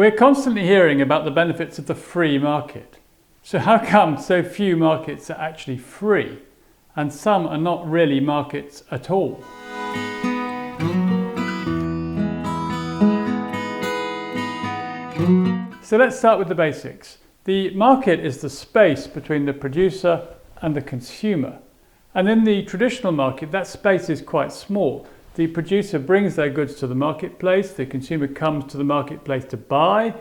We're constantly hearing about the benefits of the free market. So how come so few markets are actually free and some are not really markets at all? So let's start with the basics. The market is the space between the producer and the consumer. And in the traditional market, that space is quite small. The producer brings their goods to the marketplace, the consumer comes to the marketplace to buy,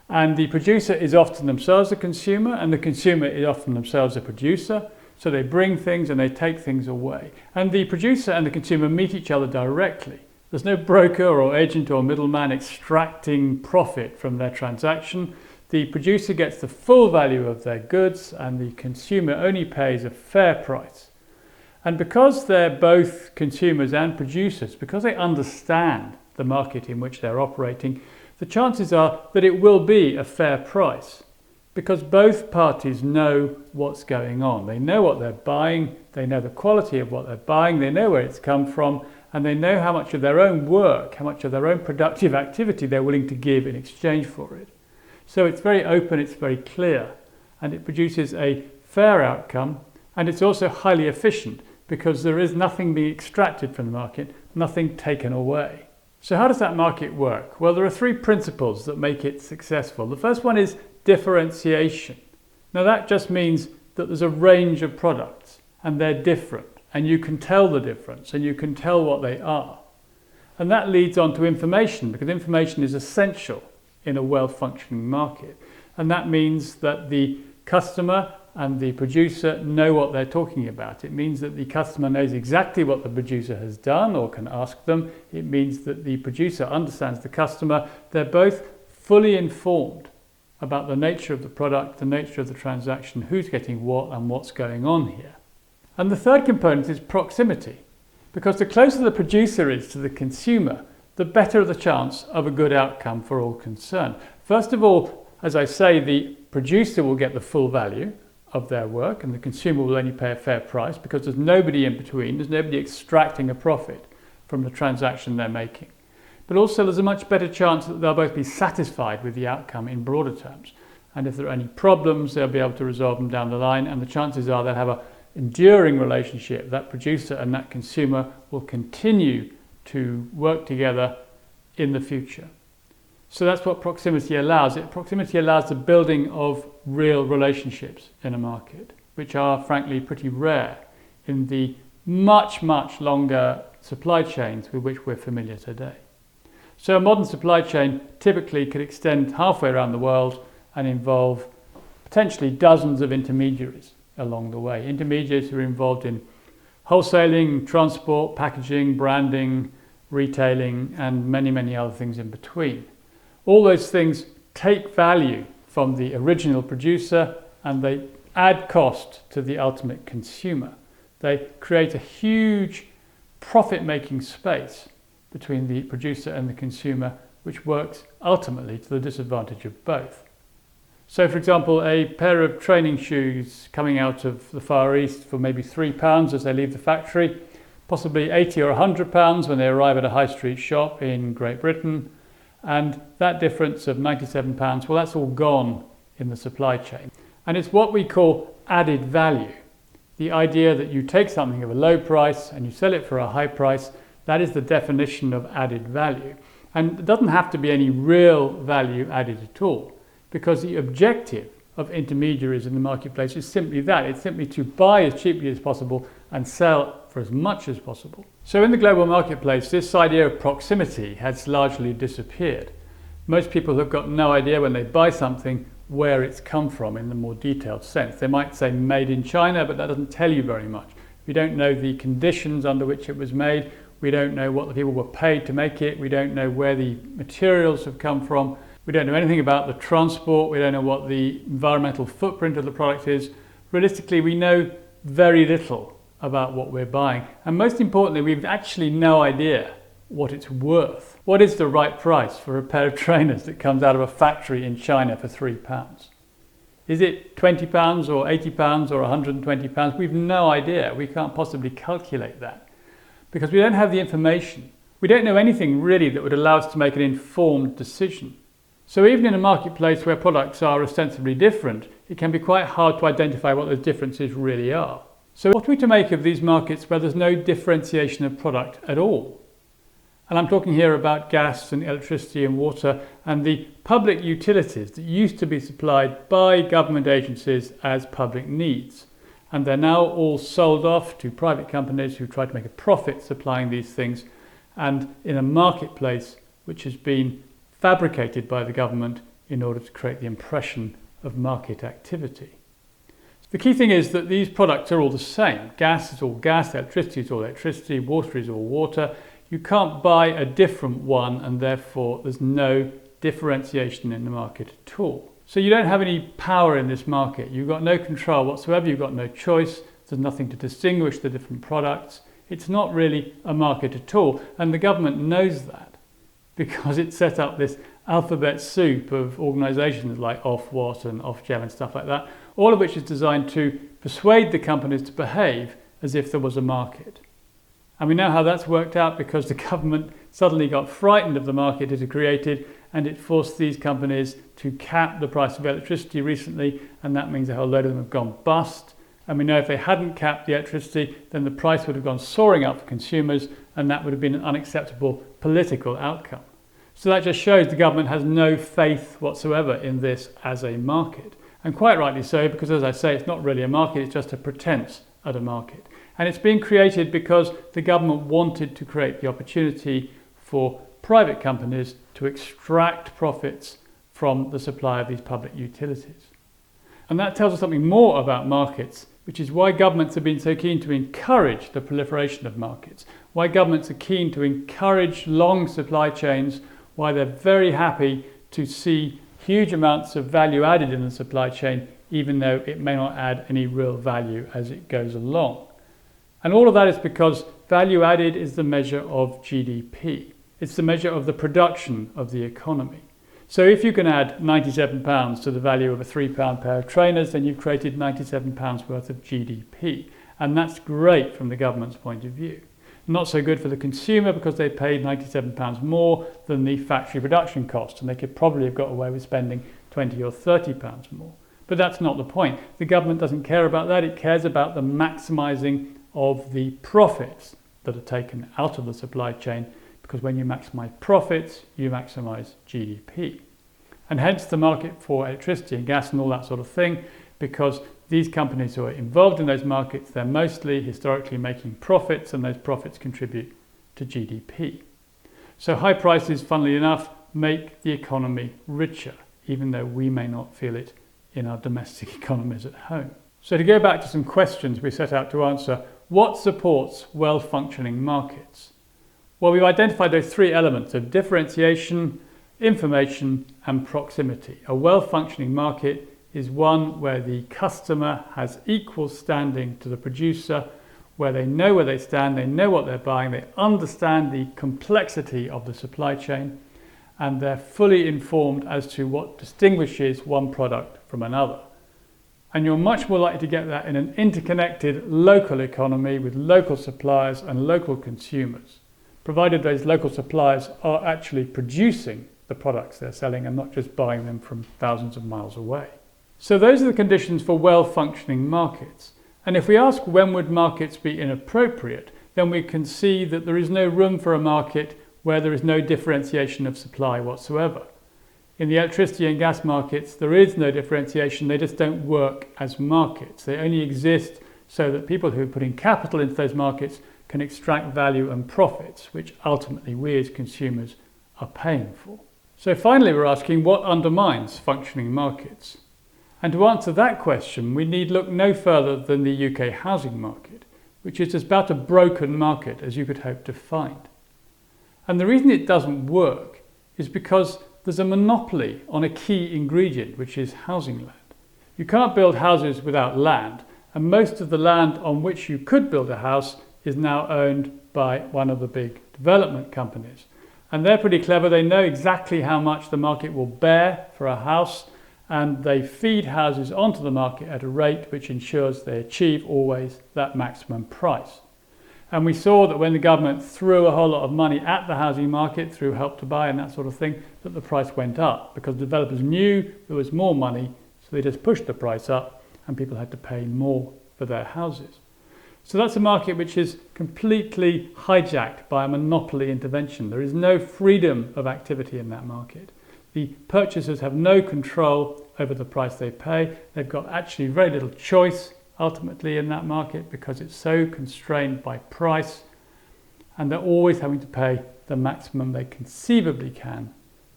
and the producer is often themselves a consumer, and the consumer is often themselves a producer. So they bring things and they take things away. And the producer and the consumer meet each other directly. There's no broker or agent or middleman extracting profit from their transaction. The producer gets the full value of their goods and the consumer only pays a fair price. And because they're both consumers and producers, because they understand the market in which they're operating, the chances are that it will be a fair price because both parties know what's going on. They know what they're buying, they know the quality of what they're buying, they know where it's come from, and they know how much of their own work, how much of their own productive activity they're willing to give in exchange for it. So it's very open, it's very clear, and it produces a fair outcome, and it's also highly efficient because there is nothing being extracted from the market, nothing taken away. So how does that market work? Well, there are three principles that make it successful. The first one is differentiation. Now that just means that there's a range of products and they're different and you can tell the difference and you can tell what they are. And that leads on to information because information is essential in a well-functioning market. And that means that the customer and the producer know what they're talking about. It means that the customer knows exactly what the producer has done or can ask them. It means that the producer understands the customer. They're both fully informed about the nature of the product, the nature of the transaction, who's getting what and what's going on here. And the third component is proximity, because the closer the producer is to the consumer, the better the chance of a good outcome for all concerned. First of all, as I say, the producer will get the full value of their work and the consumer will only pay a fair price because there's nobody in between, there's nobody extracting a profit from the transaction they're making. But also there's a much better chance that they'll both be satisfied with the outcome in broader terms. And if there are any problems, they'll be able to resolve them down the line, and the chances are they'll have an enduring relationship. That producer and that consumer will continue to work together in the future. So that's what proximity allows. Proximity allows the building of real relationships in a market, which are frankly pretty rare in the much, much longer supply chains with which we're familiar today. So a modern supply chain typically could extend halfway around the world and involve potentially dozens of intermediaries along the way. Intermediaries who are involved in wholesaling, transport, packaging, branding, retailing, and many, many other things in between. All those things take value from the original producer and they add cost to the ultimate consumer. They create a huge profit-making space between the producer and the consumer, which works ultimately to the disadvantage of both. So for example, a pair of training shoes coming out of the Far East for maybe £3 as they leave the factory, possibly £80 or £100 when they arrive at a high street shop in Great Britain, and that difference of £97, well, that's all gone in the supply chain. And it's what we call added value. The idea that you take something of a low price and you sell it for a high price, that is the definition of added value. And it doesn't have to be any real value added at all, because the objective of intermediaries in the marketplace is simply that. It's simply to buy as cheaply as possible and sell for as much as possible. So in the global marketplace, this idea of proximity has largely disappeared. Most people have got no idea when they buy something where it's come from in the more detailed sense. They might say made in China, but that doesn't tell you very much. We don't know the conditions under which it was made. We don't know what the people were paid to make it. We don't know where the materials have come from. We don't know anything about the transport. We don't know what the environmental footprint of the product is. Realistically, we know very little about what we're buying. And most importantly, we've actually no idea what it's worth. What is the right price for a pair of trainers that comes out of a factory in China for £3? Is it £20 or £80 or £120? We've no idea. We can't possibly calculate that because we don't have the information. We don't know anything really that would allow us to make an informed decision. So even in a marketplace where products are ostensibly different, it can be quite hard to identify what those differences really are. So what are we to make of these markets where there's no differentiation of product at all? And I'm talking here about gas and electricity and water and the public utilities that used to be supplied by government agencies as public needs. And they're now all sold off to private companies who try to make a profit supplying these things, and in a marketplace which has been fabricated by the government in order to create the impression of market activity. The key thing is that these products are all the same. Gas is all gas, electricity is all electricity, water is all water. You can't buy a different one, and therefore there's no differentiation in the market at all. So you don't have any power in this market. You've got no control whatsoever. You've got no choice. There's nothing to distinguish the different products. It's not really a market at all. And the government knows that because it set up this alphabet soup of organisations like Ofwat and Ofgem and stuff like that, all of which is designed to persuade the companies to behave as if there was a market. And we know how that's worked out because the government suddenly got frightened of the market it had created, and it forced these companies to cap the price of electricity recently, and that means a whole load of them have gone bust. And we know if they hadn't capped the electricity, then the price would have gone soaring up for consumers, and that would have been an unacceptable political outcome. So that just shows the government has no faith whatsoever in this as a market. And quite rightly so, because as I say, it's not really a market, it's just a pretense at a market. And it's been created because the government wanted to create the opportunity for private companies to extract profits from the supply of these public utilities. And that tells us something more about markets, which is why governments have been so keen to encourage the proliferation of markets, why governments are keen to encourage long supply chains, why they're very happy to see huge amounts of value added in the supply chain, even though it may not add any real value as it goes along. And all of that is because value added is the measure of GDP. It's the measure of the production of the economy. So if you can add £97 to the value of a £3 pair of trainers, then you've created £97 worth of GDP. And that's great from the government's point of view. Not so good for the consumer because they paid £97 more than the factory production cost, and they could probably have got away with spending £20 or £30 more. But that's not the point. The government doesn't care about that. It cares about the maximising of the profits that are taken out of the supply chain, because when you maximise profits, you maximise GDP. And hence the market for electricity and gas and all that sort of thing, because these companies who are involved in those markets, they're mostly historically making profits, and those profits contribute to GDP. So high prices, funnily enough, make the economy richer, even though we may not feel it in our domestic economies at home. So to go back to some questions we set out to answer, what supports well-functioning markets? Well, we've identified those three elements of differentiation, information, and proximity. A well-functioning market is one where the customer has equal standing to the producer, where they know where they stand, they know what they're buying, they understand the complexity of the supply chain, and they're fully informed as to what distinguishes one product from another. And you're much more likely to get that in an interconnected local economy with local suppliers and local consumers, provided those local suppliers are actually producing the products they're selling and not just buying them from thousands of miles away. So those are the conditions for well-functioning markets. And if we ask when would markets be inappropriate, then we can see that there is no room for a market where there is no differentiation of supply whatsoever. In the electricity and gas markets, there is no differentiation. They just don't work as markets. They only exist so that people who are putting capital into those markets can extract value and profits, which ultimately we as consumers are paying for. So finally, we're asking what undermines functioning markets? And to answer that question, we need look no further than the UK housing market, which is as about a broken market as you could hope to find. And the reason it doesn't work is because there's a monopoly on a key ingredient, which is housing land. You can't build houses without land, and most of the land on which you could build a house is now owned by one of the big development companies. And they're pretty clever. They know exactly how much the market will bear for a house, and they feed houses onto the market at a rate which ensures they achieve always that maximum price. And we saw that when the government threw a whole lot of money at the housing market through Help to Buy and that sort of thing, that the price went up because developers knew there was more money, so they just pushed the price up and people had to pay more for their houses. So that's a market which is completely hijacked by a monopoly intervention. There is no freedom of activity in that market. The purchasers have no control over the price they pay. They've got actually very little choice ultimately in that market because it's so constrained by price, and they're always having to pay the maximum they conceivably can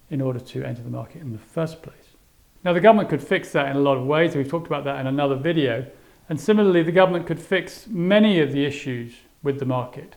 in order to enter the market in the first place. Now, the government could fix that in a lot of ways. We've talked about that in another video. And similarly, the government could fix many of the issues with the market,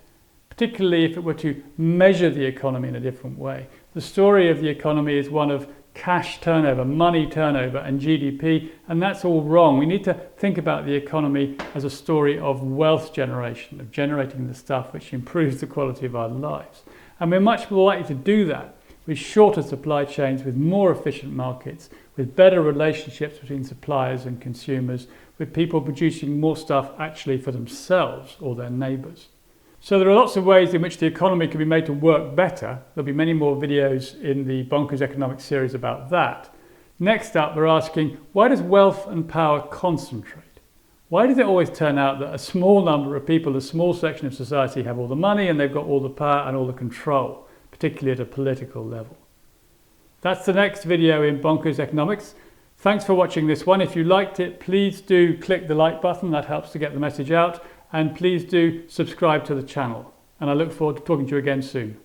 particularly if it were to measure the economy in a different way. The story of the economy is one of cash turnover, money turnover, and GDP, and that's all wrong. We need to think about the economy as a story of wealth generation, of generating the stuff which improves the quality of our lives. And we're much more likely to do that with shorter supply chains, with more efficient markets, with better relationships between suppliers and consumers, with people producing more stuff actually for themselves or their neighbours. So there are lots of ways in which the economy can be made to work better. There'll be many more videos in the Bonkers Economics series about that. Next up, we're asking, why does wealth and power concentrate? Why does it always turn out that a small number of people, a small section of society, have all the money and they've got all the power and all the control, particularly at a political level? That's the next video in Bonkers Economics. Thanks for watching this one. If you liked it, please do click the like button. That helps to get the message out. And please do subscribe to the channel. And I look forward to talking to you again soon.